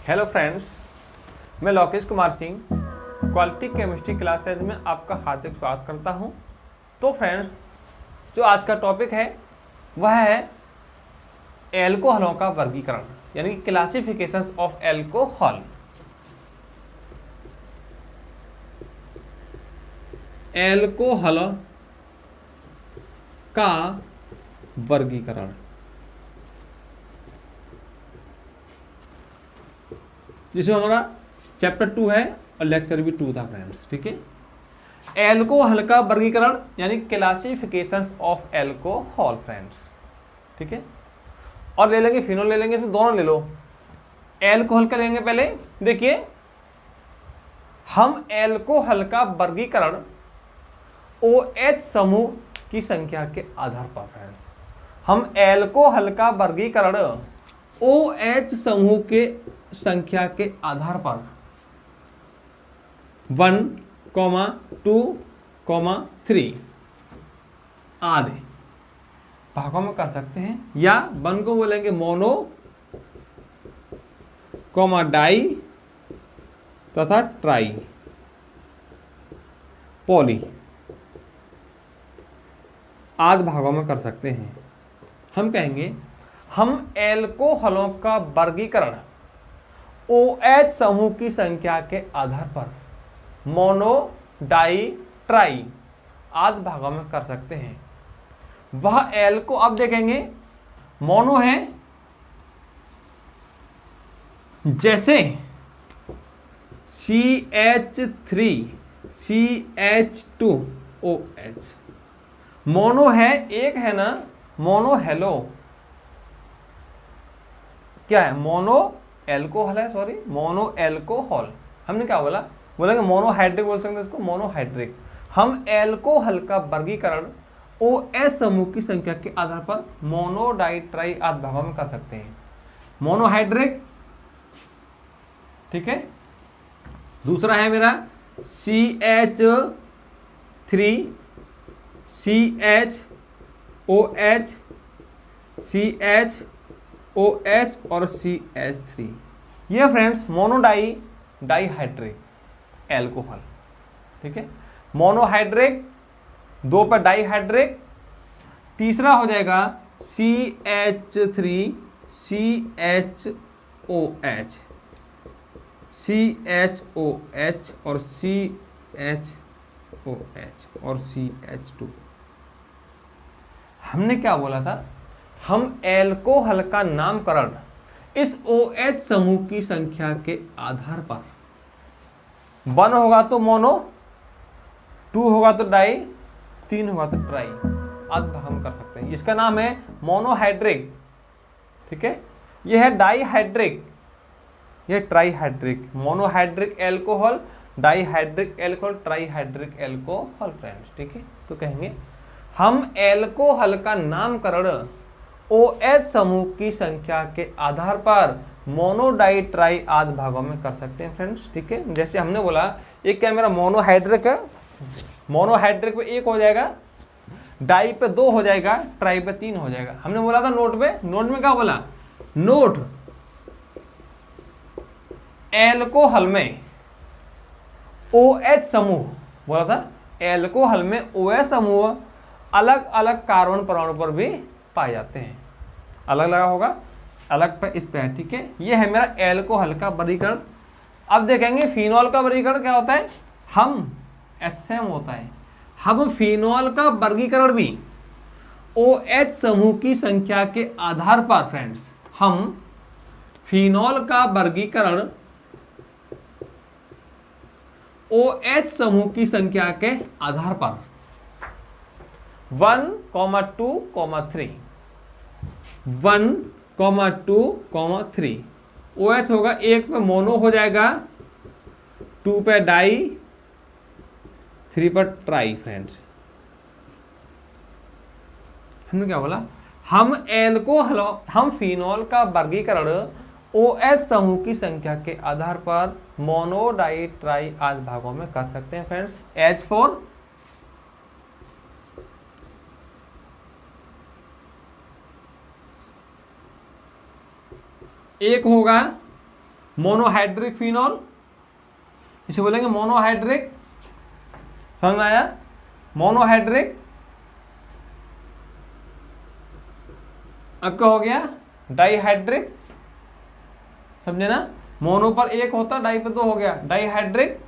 Hello friends, मैं Lokesh Kumar Singh quality chemistry classes में आपका हार्दिक स्वागत करता हूं। तो फ्रेंड्स, जो आज का टॉपिक है वह है एल्कोहलों का वर्गीकरण, यानी क्लासिफिकेशंस ऑफ एल्कोहल। एल्कोहल का वर्गीकरण, जिसमें हमारा चैप्टर 2 है और लेक्चर भी 2 था फ्रेंड्स। ठीक है, एल्कोहल का वर्गीकरण यानी क्लासिफिकेशंस ऑफ एल्कोहल फ्रेंड्स। ठीक है, और ले लेंगे फिनोल, ले लेंगे, इसमें दोनों ले लो। एल्कोहल का लेंगे पहले। देखिए, हम एल्कोहल का वर्गीकरण OH समूह की संख्या के आधार पर फ्रेंड्स, हम एल्कोहल का वर्गीकरण OH समूह के संख्या के आधार पर 1, 2, 3 आदि भागों में कर सकते हैं। या 1 को बोलेंगे मोनो, डाई तथा ट्राई, पॉली आदि भागों में कर सकते हैं। हम कहेंगे हम एल्कोहलों का वर्गीकरण OH समूह की संख्या के आधार पर मोनो, डाई, ट्राई आदि भागों में कर सकते हैं। वह एल्को, अब देखेंगे मोनो है जैसे CH3 CH2OH, मोनो है, एक है ना मोनो हेलो, क्या है मोनो एल्कोहल है, सॉरी मोनो एल्कोहल। हमने क्या बोला, बोलेंगे मोनोहाइड्रिक बोल सकते हैं इसको, मोनोहाइड्रिक। हम एल्कोहल का वर्गीकरण OH समूह की संख्या के आधार पर मोनो, डाई, ट्राई आदि भागों में कर सकते हैं। मोनोहाइड्रिक, ठीक है। दूसरा है मेरा CH3 CHOH CHOH और CH3, ये फ्रेंड्स मोनोडाई डाईहाइड्रिक एल्कोहल। ठीक है, मोनोहाइड्रिक, 2 पर डाईहाइड्रिक। तीसरा हो जाएगा CH3 CHOH CHOH और CHOH और CH2। हमने क्या बोला था, हम एल्कोहल का नामकरण इस OH समूह की संख्या के आधार पर 1 होगा तो मोनो, 2 होगा तो डाई, 3 होगा तो ट्राई आदि हम कर सकते हैं। इसका नाम है मोनोहाइड्रिक। ठीक है, यह है डाईहाइड्रिक, यह trihydric. Monohydric alcohol, dihydric alcohol, trihydric alcohol friends. ठीक है, तो कहेंगे हम एल्कोहल का नामकरण OH समूह की संख्या के आधार पर मोनो, डाई, ट्राई आदि भागों में कर सकते हैं फ्रेंड्स। ठीक है, जैसे हमने बोला एक क्या मेरा मोनोहाइड्रिक है, मोनोहाइड्रिक पे 1 हो जाएगा, डाई पे 2 हो जाएगा, ट्राई पे 3 हो जाएगा। हमने बोला था नोट में क्या बोला, नोट एल्कोहल में OH समूह बोला था, एल्कोहल में OH समूह अलग अलग कार्बन परमाणु पर भी पाए जाते हैं। अलग लगा होगा, अलग पर इस पे। ठीक है, ये है मेरा एल्कोहल का वर्गीकरण। अब देखेंगे फिनॉल का वर्गीकरण क्या होता है। हम HM होता है, हम फिनॉल का वर्गीकरण भी OH समूह की संख्या के आधार पर फ्रेंड्स, हम फिनॉल का वर्गीकरण OH समूह की संख्या के आधार पर 1, 2, 3 1, 2, 3 OH होगा, 1 पे मोनो हो जाएगा, 2 पे डाई, 3 पर ट्राई फ्रेंड्स। हमने क्या बोला, हम फिनॉल का वर्गीकरण OH समूह की संख्या के आधार पर मोनो, डाई, ट्राई आदि भागों में कर सकते हैं फ्रेंड्स। H4 एक होगा मोनोहाइड्रिक फिनॉल, इसे बोलेंगे मोनोहाइड्रिक। समझ में आया? मोनोहाइड्रिक। अब क्या हो गया? डाइहाइड्रिक। समझे ना? मोनो पर एक होता, डाई पर दो हो गया, डाइहाइड्रिक,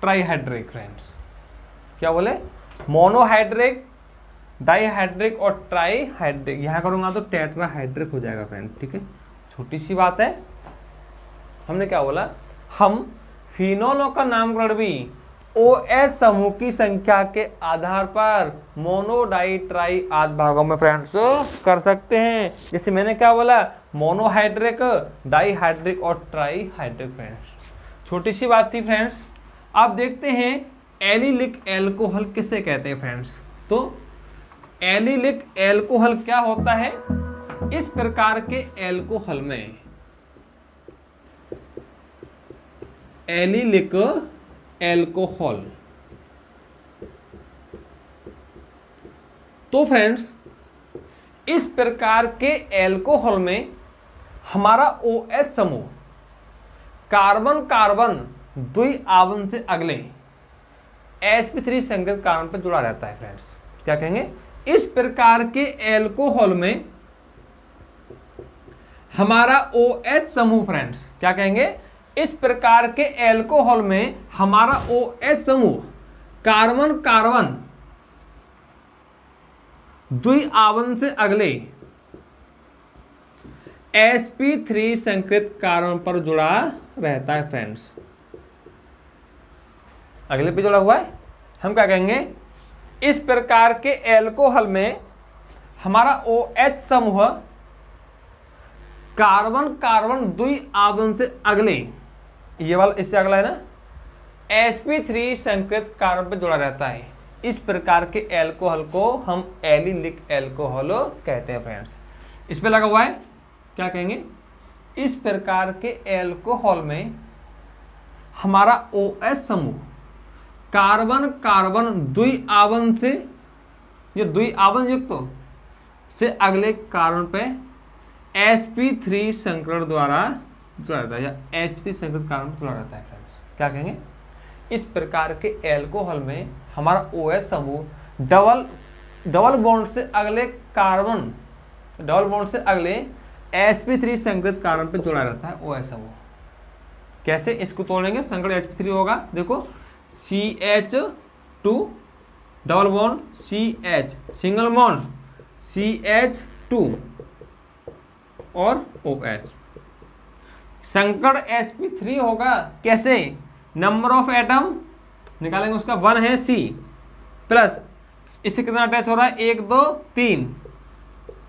ट्राइहाइड्रिक। फ्रेंड्स क्या बोले? मोनोहाइड्रिक, डाइहाइड्रिक और ट्राइहाइड्रिक। यहां करूंगा तो टेट्राहाइड्रिक हो जाएगा फ्रेंड। ठीक है, छोटी सी बात है। हमने क्या बोला? हम फिनोलों का नामकरण भी OH समूह की संख्या के आधार पर मोनो, डाई, ट्राई आदि भागों में फ्रेंड्स कर सकते हैं। जैसे मैंने क्या बोला? मोनोहाइड्रिक, डाइहाइड्रिक और ट्राइहाइड्रिक। फ्रेंड्स छोटी सी बात थी फ्रेंड्स। अब देखते हैं एलिलिक एल्कोहल किसे कहते हैं फ्रेंड्स। तो एलिलिक एल्कोहल क्या होता है? इस प्रकार के एल्कोहल में एलिलिक एल्कोहल, तो फ्रेंड्स इस प्रकार के एल्कोहल में हमारा OH समूह कार्बन कार्बन द्विआवन से अगले sp3 संगत कार्बन पर जुड़ा रहता है। फ्रेंड्स क्या कहेंगे? इस प्रकार के एल्कोहल में हमारा OH समूह, फ्रेंड्स क्या कहेंगे? इस प्रकार के एल्कोहल में हमारा OH समूह कार्बन कार्बन द्विआवन से अगले sp3 संकृत कार्बन पर जुड़ा रहता है। फ्रेंड्स अगले पे जुड़ा हुआ है। हम क्या कहेंगे? इस प्रकार के एल्कोहल में हमारा OH समूह कार्बन कार्बन द्विआवन से अगले, ये वाला इससे अगला है ना, sp3 संकृत कार्बन पर जुड़ा रहता है। इस प्रकार के एल्कोहल को हम एलिलिक एल्कोहल कहते हैं। फ्रेंड्स इस पे लगा हुआ है, क्या कहेंगे? इस प्रकार के एल्कोहल में हमारा OH समूह कार्बन कार्बन द्विआवन से, ये द्विआवन युक्त से अगले कार्बन पे sp3 संकरण द्वारा जुड़ा रहता है, या sp3 संकृत कार्बन पर जुड़ा रहता है। फ्रेंड्स क्या कहेंगे? इस प्रकार के एल्कोहल में हमारा OH समूह डबल बॉन्ड से अगले कार्बन, डबल बॉन्ड से अगले sp3 संकृत कार्बन पर जुड़ा रहता है OH समूह। कैसे? इसको तोड़ेंगे, संकरण sp3 होगा। देखो CH2 double bond CH, single bond CH2 और OH। संकरण sp3 होगा। कैसे? नंबर ऑफ एटम निकालेंगे उसका 1 है C, प्लस इससे कितना अटैच हो रहा है? 1 2 3,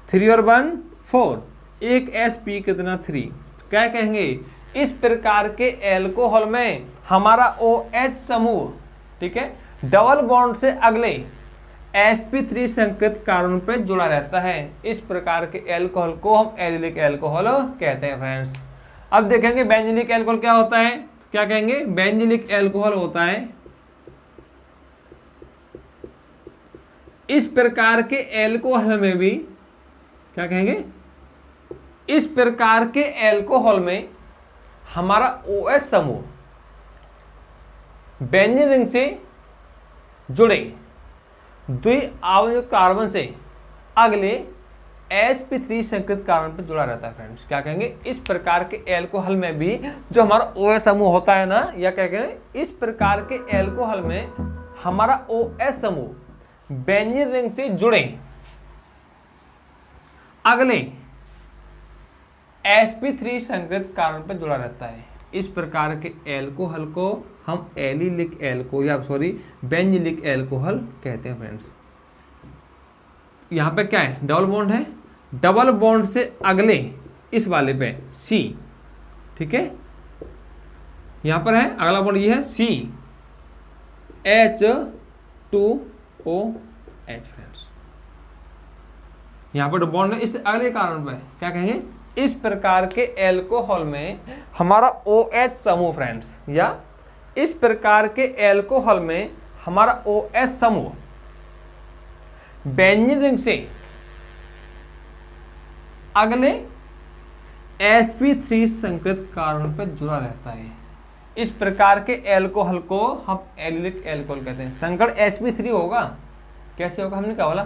3 और 1 4, एक sp कितना 3। क्या कहेंगे? इस प्रकार के एल्कोहल में हमारा OH समूह, ठीक है, डबल बॉन्ड से अगले sp3 संकृत कार्बन पर जुड़ा रहता है। इस प्रकार के एल्कोहल को हम एलिलिक एल्कोहल कहते हैं। फ्रेंड्स अब देखेंगे बेंजीलिक एल्कोहल क्या होता है। क्या कहेंगे? बेंजीलिक एल्कोहल होता है इस प्रकार के एल्कोहल में भी, क्या कहेंगे? इस प्रकार के एल्कोहल में हमारा OH समूह बेंजीन रिंग से जुड़े द्विआवन कार्बन से अगले sp3 संकृत कार्बन पर जुड़ा रहता है। फ्रेंड्स क्या कहेंगे? इस प्रकार के एल्कोहल में भी जो हमारा OH समूह होता है ना, या क्या कहेंगे? इस प्रकार के एल्कोहल में हमारा OH समूह बेंजीन रिंग से जुड़े अगले sp3 संकृत कार्बन पर जुड़ा रहता है। इस प्रकार के एल्कोहल को हम एलिलिक एल्कोहल, या सॉरी बेंजीलिक एल्कोहल कहते हैं। फ्रेंड्स यहाँ पे क्या है? डबल बॉन्ड है, डबल बॉन्ड से अगले इस वाले पे C, ठीक है, यहाँ पर है अगला बॉन्ड, ये है C H2OH। फ्रेंड्स यहाँ पर बॉन्ड है, इससे अगले कार्बन पे क्या कहेंगे? इस प्रकार के एल्कोहल में हमारा OH समूह, फ्रेंड्स, या इस प्रकार के एल्कोहल में हमारा OH समूह बेंजीन रिंग से अगले sp3 संकृत कार्बन पर जुड़ा रहता है। इस प्रकार के एल्कोहल को हम एलिलिक एल्कोहल कहते हैं। संकट sp3 होगा, कैसे होगा हमने क्या बोला,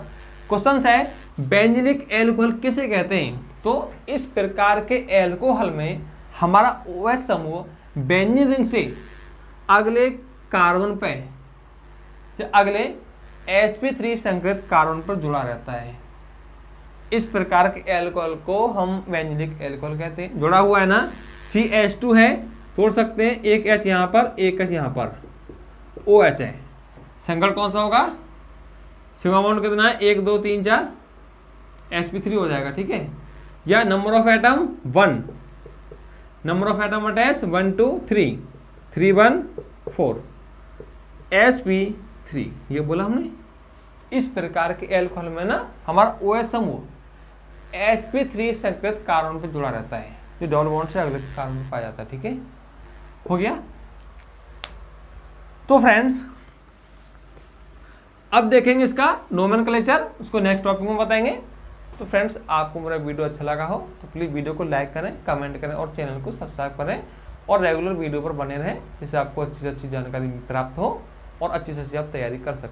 क्वेश्चन है बेंजीलिक एल्कोहल किसे कहते हैं। तो इस प्रकार के एल्कोहल में हमारा OH समूह बेंजीन रिंग से अगले कार्बन पे या अगले sp3 संकृत कार्बन पर जुड़ा रहता है। इस प्रकार के एल्कोहल को हम बेंजीलिक एल्कोहल कहते हैं। जुड़ा हुआ है ना, CH2 है, तोड़ सकते हैं, एक H यहाँ पर, एक H यहाँ पर, OH है। संकट कौन सा होगा, सिग्मा बॉन्ड कितना है, 1 2 3 4, sp3 हो जाएगा, ठीक है। या number of atom 1, number of atom attach 1 2 3, 3 1 4, sp3, ये बोला हमने। इस प्रकार के एल्कोहल में ना हमारा OH समूह sp3 संकृत कार्बन पे जुड़ा रहता है, जो डबल बॉन्ड से अगले कार्बन में पाया जाता है, ठीक है, हो गया। तो फ्रेंड्स अब देखेंगे इसका नोमेनक्लेचर, उसको नेक्स्ट टॉपिक में बताएंगे। तो फ्रेंड्स आपको मेरा वीडियो अच्छा लगा हो तो प्लीज़ वीडियो को लाइक करें, कमेंट करें और चैनल को सब्सक्राइब करें और रेगुलर वीडियो पर बने रहें, जिससे आपको अच्छी से अच्छी जानकारी प्राप्त हो और अच्छी से अच्छी आप तैयारी कर सकें।